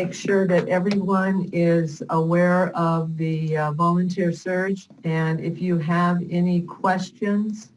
make sure that everyone is aware of the volunteer surge. And if you have any questions,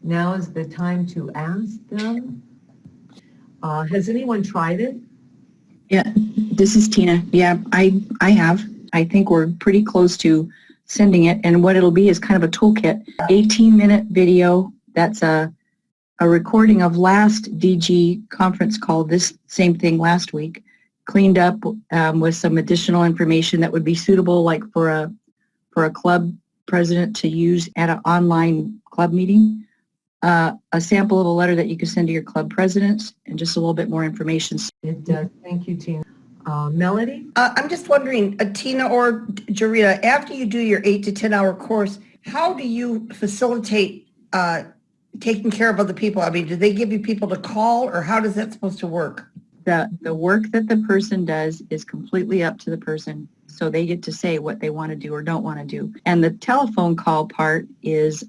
now is the time to ask them. Has anyone tried it? Yeah, this is Tina. Yeah, I have. I think we're pretty close to sending it. And what it'll be is kind of a toolkit. 18-minute video. That's a recording of last DG conference call, this same thing last week, cleaned up with some additional information that would be suitable like for a club president to use at an online club meeting. A sample of a letter that you could send to your club presidents and just a little bit more information. It does. Thank you, Tina. Melody? I'm just wondering, Tina or Johrita, after you do your 8 to 10 hour course, how do you facilitate taking care of other people? I mean, do they give you people to call, or how does that supposed to work? The work that the person does is completely up to the person. So they get to say what they want to do or don't want to do. And the telephone call part is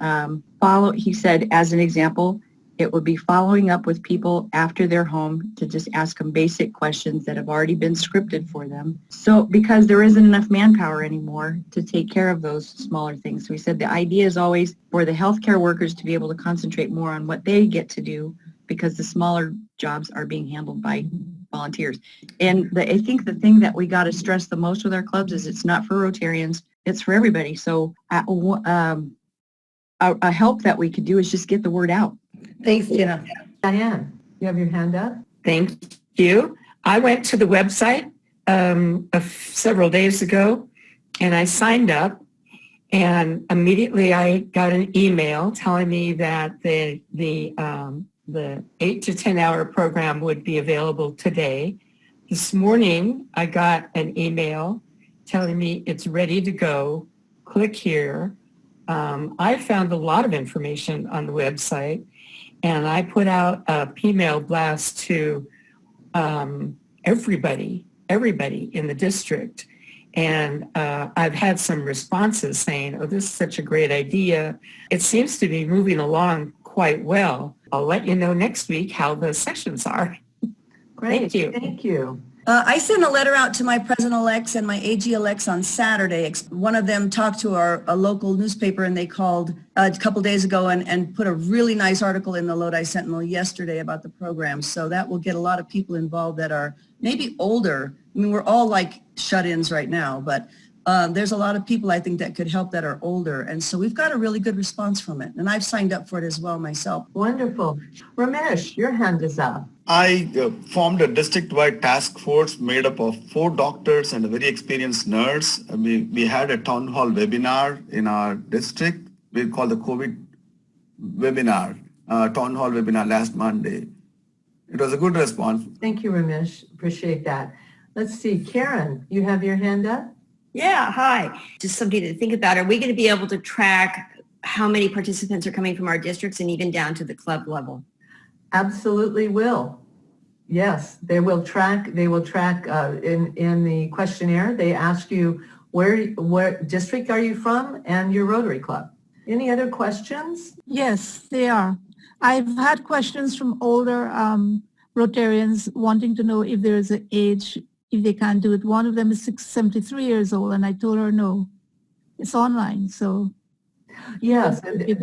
he said, as an example, it would be following up with people after they're home to just ask them basic questions that have already been scripted for them. So because there isn't enough manpower anymore to take care of those smaller things. So we said the idea is always for the healthcare workers to be able to concentrate more on what they get to do because the smaller jobs are being handled by volunteers. And I think the thing that we got to stress the most with our clubs is it's not for Rotarians, it's for everybody. So a help that we could do is just get the word out. Thanks, Tina. Diane, you have your hand up? Thank you. I went to the website several days ago and I signed up, and immediately I got an email telling me that the 8 to 10 hour program would be available today. This morning, I got an email telling me it's ready to go. Click here. I found a lot of information on the website, and I put out a email blast to everybody in the district. And I've had some responses saying, oh, this is such a great idea. It seems to be moving along quite well. I'll let you know next week how the sessions are. Great. Thank you. Thank you. I sent a letter out to my president-elects and my AG-elects on Saturday. One of them talked to a local newspaper, and they called a couple days ago and put a really nice article in the Lodi Sentinel yesterday about the program. So that will get a lot of people involved that are maybe older. I mean, we're all like shut-ins right now, but there's a lot of people I think that could help that are older. And so we've got a really good response from it. And I've signed up for it as well myself. Wonderful. Ramesh, your hand is up. I formed a district-wide task force made up of 4 doctors and a very experienced nurse. We had a town hall webinar in our district. We call the COVID webinar, town hall webinar last Monday. It was a good response. Thank you, Ramesh. Appreciate that. Let's see. Karen, you have your hand up? Yeah, hi. Just something to think about. Are we going to be able to track how many participants are coming from our districts and even down to the club level? Absolutely will. Yes, they will track in the questionnaire. They ask you where district are you from and your Rotary Club. Any other questions? Yes, they are. I've had questions from older Rotarians wanting to know if there is an age, if they can do it. One of them is 73 years old, and I told her no. It's online, so yes, the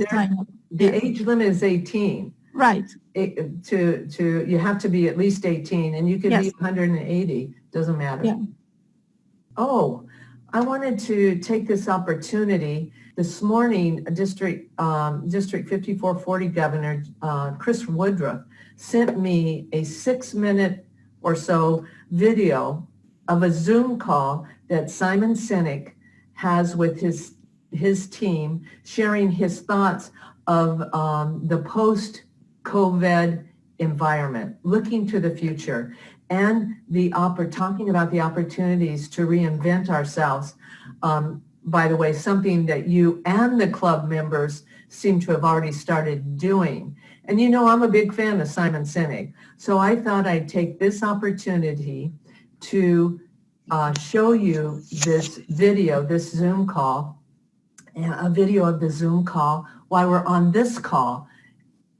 age limit is 18. Right. You have to be at least 18, and you can be 180. Doesn't matter. Yeah. Oh, I wanted to take this opportunity. This morning, District 5440 Governor Chris Woodruff sent me a 6-minute or so video of a Zoom call that Simon Sinek has with his team, sharing his thoughts of the post-COVID environment, looking to the future, and talking about the opportunities to reinvent ourselves. By the way, something that you and the club members seem to have already started doing. And you know, I'm a big fan of Simon Sinek. So I thought I'd take this opportunity to show you this video, this Zoom call, a video of the Zoom call while we're on this call.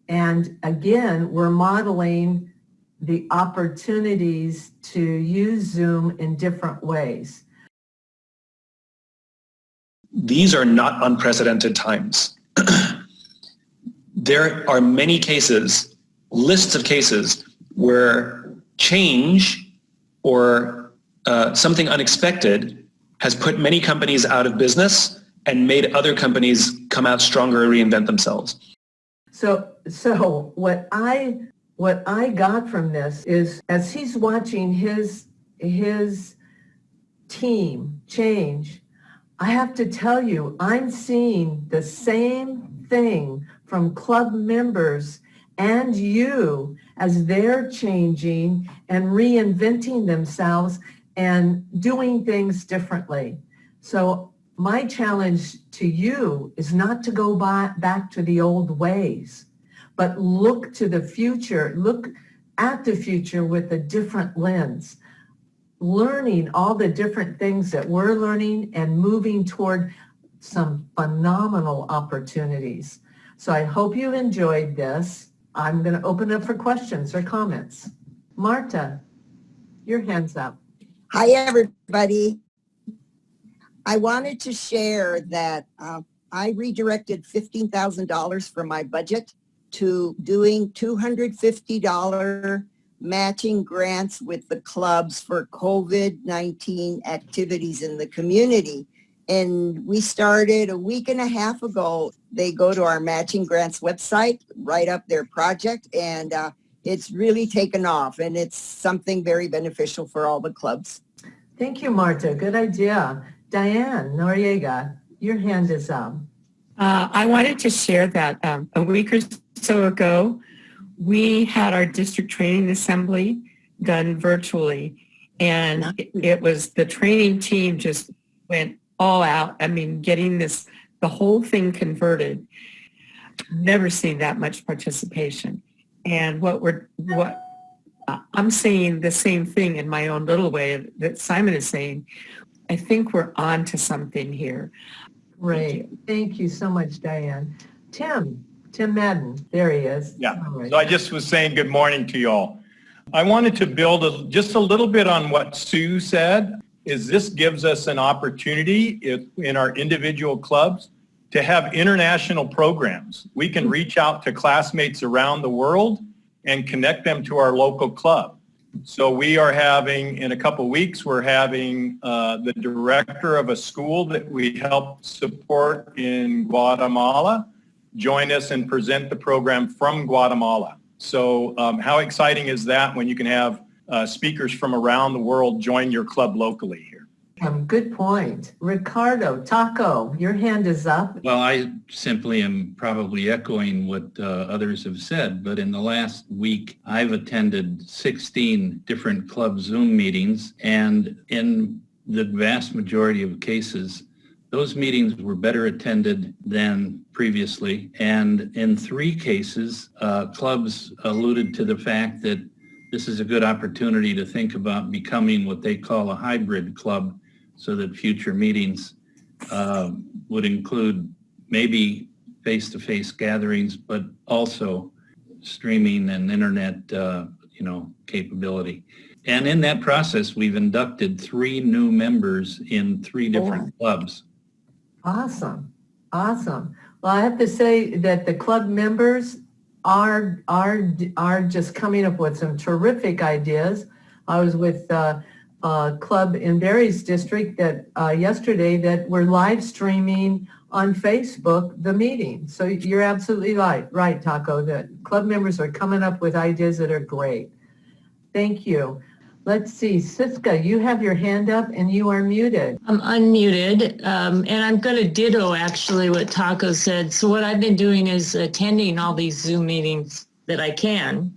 And again, we're modeling the opportunities to use Zoom in different ways. These are not unprecedented times. There are many cases, lists of cases, where change or something unexpected has put many companies out of business and made other companies come out stronger and reinvent themselves. So what I got from this is, as he's watching his team change, I have to tell you, I'm seeing the same thing from club members and you as they're changing and reinventing themselves and doing things differently. So my challenge to you is not to go back to the old ways, but look to the future, look at the future with a different lens, learning all the different things that we're learning and moving toward some phenomenal opportunities. So I hope you enjoyed this. I'm going to open up for questions or comments. Marta, your hand's up. Hi, everybody. I wanted to share that I redirected $15,000 from my budget to doing $250 matching grants with the clubs for COVID-19 activities in the community. And we started a week and a half ago. They go to our matching grants website, write up their project, and it's really taken off. And it's something very beneficial for all the clubs. Thank you, Marta. Good idea. Diane, Noriega, your hand is up. I wanted to share that a week or so ago, we had our district training assembly done virtually, and it was the training team just went all out. I mean, getting the whole thing converted. Never seen that much participation. And I'm saying the same thing in my own little way that Simon is saying. I think we're on to something here. Great. Thank you so much, Diane. Tim Madden, there he is. Yeah, right. So I just was saying good morning to y'all. I wanted to build just a little bit on what Sue said, is this gives us an opportunity in our individual clubs to have international programs. We can reach out to classmates around the world and connect them to our local club. So we are having, in a couple of weeks, we're having the director of a school that we help support in Guatemala join us and present the program from Guatemala. So how exciting is that when you can have speakers from around the world join your club locally here? Good point. Ricardo, Taco, your hand is up. Well, I simply am probably echoing what others have said, but in the last week, I've attended 16 different club Zoom meetings, and in the vast majority of cases, those meetings were better attended than previously. And in 3 cases, clubs alluded to the fact that this is a good opportunity to think about becoming what they call a hybrid club, so that future meetings would include maybe face-to-face gatherings, but also streaming and internet, capability. And in that process, we've inducted 3 new members in 3 different clubs. Awesome. Well, I have to say that the club members are just coming up with some terrific ideas. I was with club in Barry's district that yesterday that we're live streaming on Facebook the meeting. So you're absolutely right, Taco, that club members are coming up with ideas that are great. Thank you. Let's see, Siska, you have your hand up and you are muted. I'm unmuted, and I'm going to ditto actually what Taco said. So what I've been doing is attending all these Zoom meetings that I can.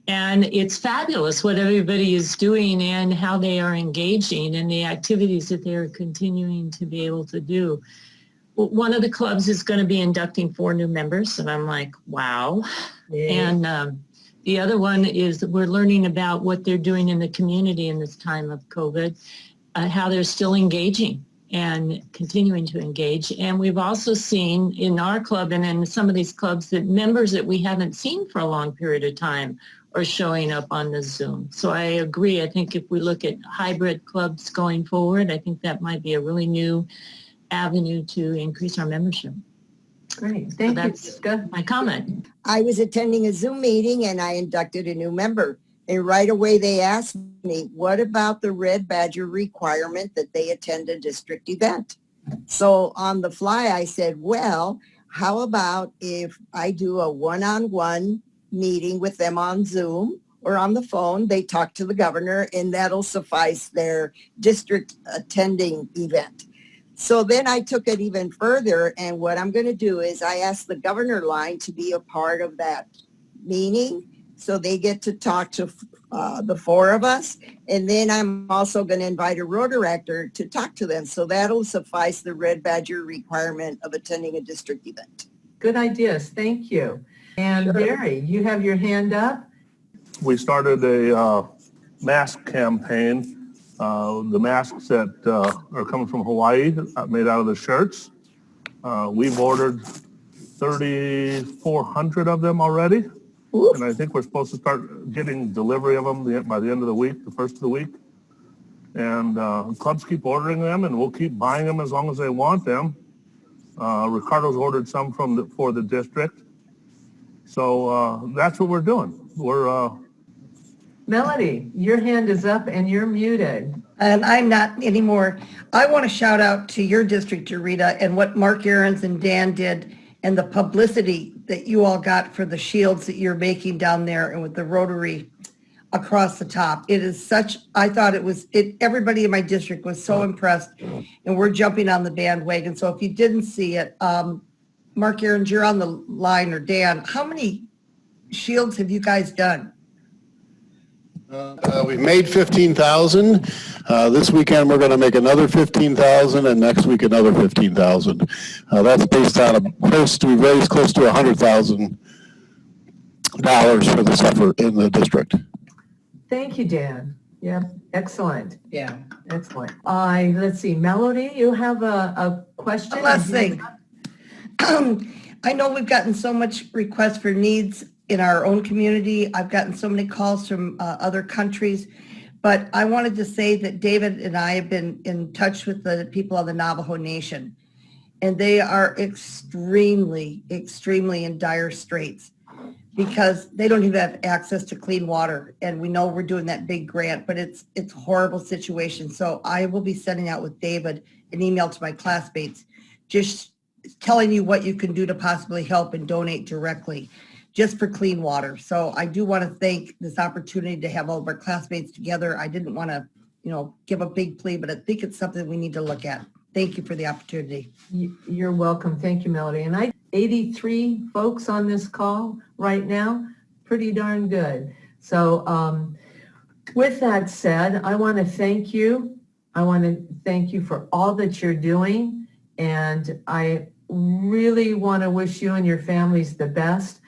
And it's fabulous what everybody is doing and how they are engaging and the activities that they're continuing to be able to do. One of the clubs is going to be inducting 4 new members, and I'm like, wow. Yeah. And the other one is we're learning about what they're doing in the community in this time of COVID, how they're still engaging and continuing to engage. And we've also seen in our club and in some of these clubs that members that we haven't seen for a long period of time or showing up on the Zoom. So I agree. I think if we look at hybrid clubs going forward, I think that might be a really new avenue to increase our membership. Great. Thank you, That's Jessica. my comment. I was attending a Zoom meeting and I inducted a new member. And right away they asked me, what about the red badger requirement that they attend a district event? So on the fly, I said, well, how about if I do a one-on-one meeting with them on Zoom or on the phone, they talk to the governor and that'll suffice their district attending event. So then I took it even further, and what I'm going to do is I asked the governor line to be a part of that meeting, so they get to talk to the four of us, and then I'm also going to invite a Rotary to talk to them, so that'll suffice the red badger requirement of attending a district event. Good ideas. Thank you. And Barry, you have your hand up. We started a mask campaign. The masks that are coming from Hawaii, made out of the shirts. We've ordered 3,400 of them already. And I think we're supposed to start getting delivery of them by the end of the week, the first of the week. And clubs keep ordering them, and we'll keep buying them as long as they want them. Ricardo's ordered some for the district. So that's what we're doing. We're Melody, your hand is up and you're muted. And I'm not anymore. I want to shout out to your district, Johrita, and what Mark Aarons and Dan did and the publicity that you all got for the shields that you're making down there and with the Rotary across the top. It is such, I thought everybody in my district was so impressed, and we're jumping on the bandwagon. So if you didn't see it, Mark Aarons, you're on the line, or Dan, how many shields have you guys done? We've made 15,000. This weekend we're going to make another 15,000, and next week another 15,000. That's based on we raised close to $100,000 for this effort in the district. Thank you, Dan. Yep, excellent. Yeah. Excellent. Let's see, Melody, you have a question? Last thing. I know we've gotten so much requests for needs in our own community. I've gotten so many calls from other countries, but I wanted to say that David and I have been in touch with the people of the Navajo Nation, and they are extremely, extremely in dire straits because they don't even have access to clean water. And we know we're doing that big grant, but it's a horrible situation. So I will be sending out with David an email to my classmates, just telling you what you can do to possibly help and donate directly, just for clean water. So I do want to thank this opportunity to have all of our classmates together. I didn't want to, give a big plea, but I think it's something we need to look at. Thank you for the opportunity. You're welcome. Thank you, Melody. And 83 folks on this call right now, pretty darn good. So with that said, I want to thank you. I want to thank you for all that you're doing. And I really want to wish you and your families the best.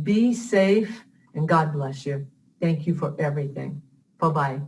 Be safe, and God bless you. Thank you for everything. Bye-bye.